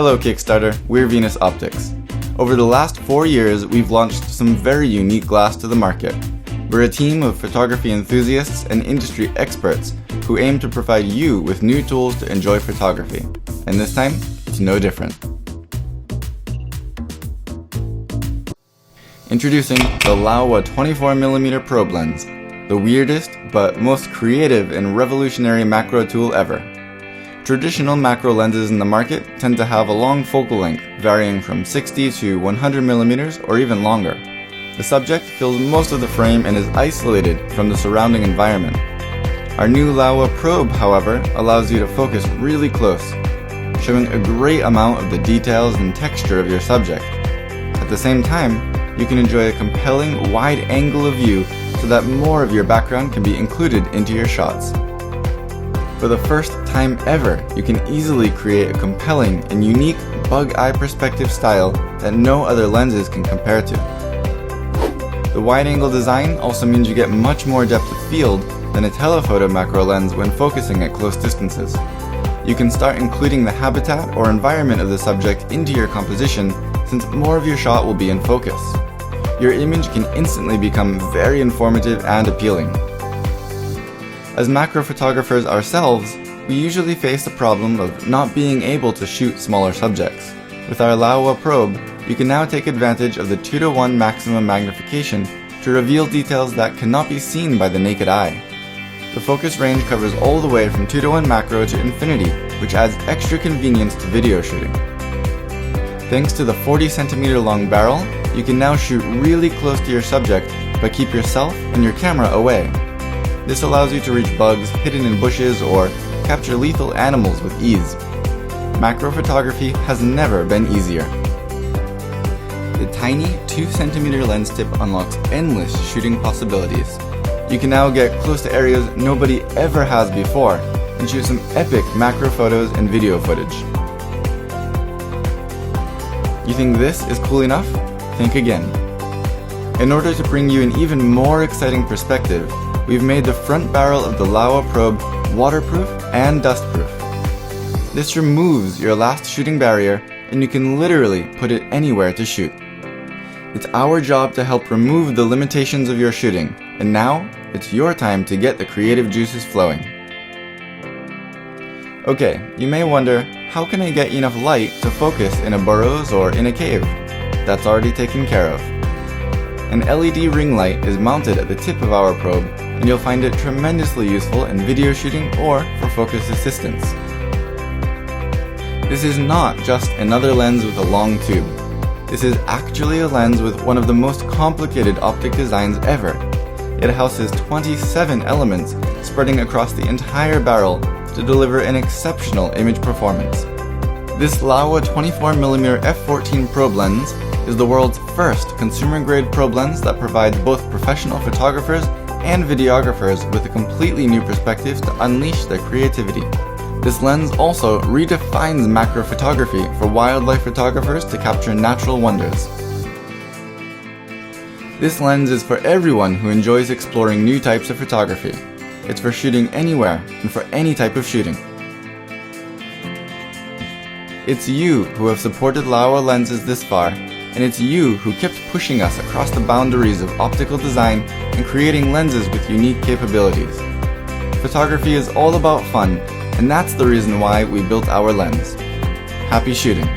Hello Kickstarter, we're Venus Optics. Over the last 4 years, we've launched some very unique glass to the market. We're a team of photography enthusiasts and industry experts who aim to provide you with new tools to enjoy photography. And this time, it's no different. Introducing the Laowa 24mm probe lens, the weirdest but most creative and revolutionary macro tool ever. Traditional macro lenses in the market tend to have a long focal length, varying from 60 to 100mm or even longer. The subject fills most of the frame and is isolated from the surrounding environment. Our new Laowa probe, however, allows you to focus really close, showing a great amount of the details and texture of your subject. At the same time, you can enjoy a compelling wide angle of view so that more of your background can be included into your shots. For the first time ever, you can easily create a compelling and unique bug-eye perspective style that no other lenses can compare to. The wide-angle design also means you get much more depth of field than a telephoto macro lens when focusing at close distances. You can start including the habitat or environment of the subject into your composition since more of your shot will be in focus. Your image can instantly become very informative and appealing. As macro photographers ourselves, we usually face the problem of not being able to shoot smaller subjects. With our Laowa probe, you can now take advantage of the 2:1 maximum magnification to reveal details that cannot be seen by the naked eye. The focus range covers all the way from 2:1 macro to infinity, which adds extra convenience to video shooting. Thanks to the 40cm long barrel, you can now shoot really close to your subject, but keep yourself and your camera away. This allows you to reach bugs hidden in bushes or capture lethal animals with ease. Macro photography has never been easier. The tiny 2cm lens tip unlocks endless shooting possibilities. You can now get close to areas nobody ever has before and shoot some epic macro photos and video footage. You think this is cool enough? Think again. In order to bring you an even more exciting perspective, we've made the front barrel of the Laowa probe waterproof and dustproof. This removes your last shooting barrier and you can literally put it anywhere to shoot. It's our job to help remove the limitations of your shooting, and now it's your time to get the creative juices flowing. Okay, you may wonder, how can I get enough light to focus in a burrows or in a cave? That's already taken care of. An LED ring light is mounted at the tip of our probe, and you'll find it tremendously useful in video shooting or for focus assistance. This is not just another lens with a long tube. This is actually a lens with one of the most complicated optic designs ever. It houses 27 elements spreading across the entire barrel to deliver an exceptional image performance. This Laowa 24mm f14 probe lens is the world's first consumer-grade probe lens that provides both professional photographers and videographers with a completely new perspective to unleash their creativity. This lens also redefines macro photography for wildlife photographers to capture natural wonders. This lens is for everyone who enjoys exploring new types of photography. It's for shooting anywhere and for any type of shooting. It's you who have supported Laowa lenses this far, and it's you who kept pushing us across the boundaries of optical design and creating lenses with unique capabilities. Photography is all about fun, and that's the reason why we built our lens. Happy shooting!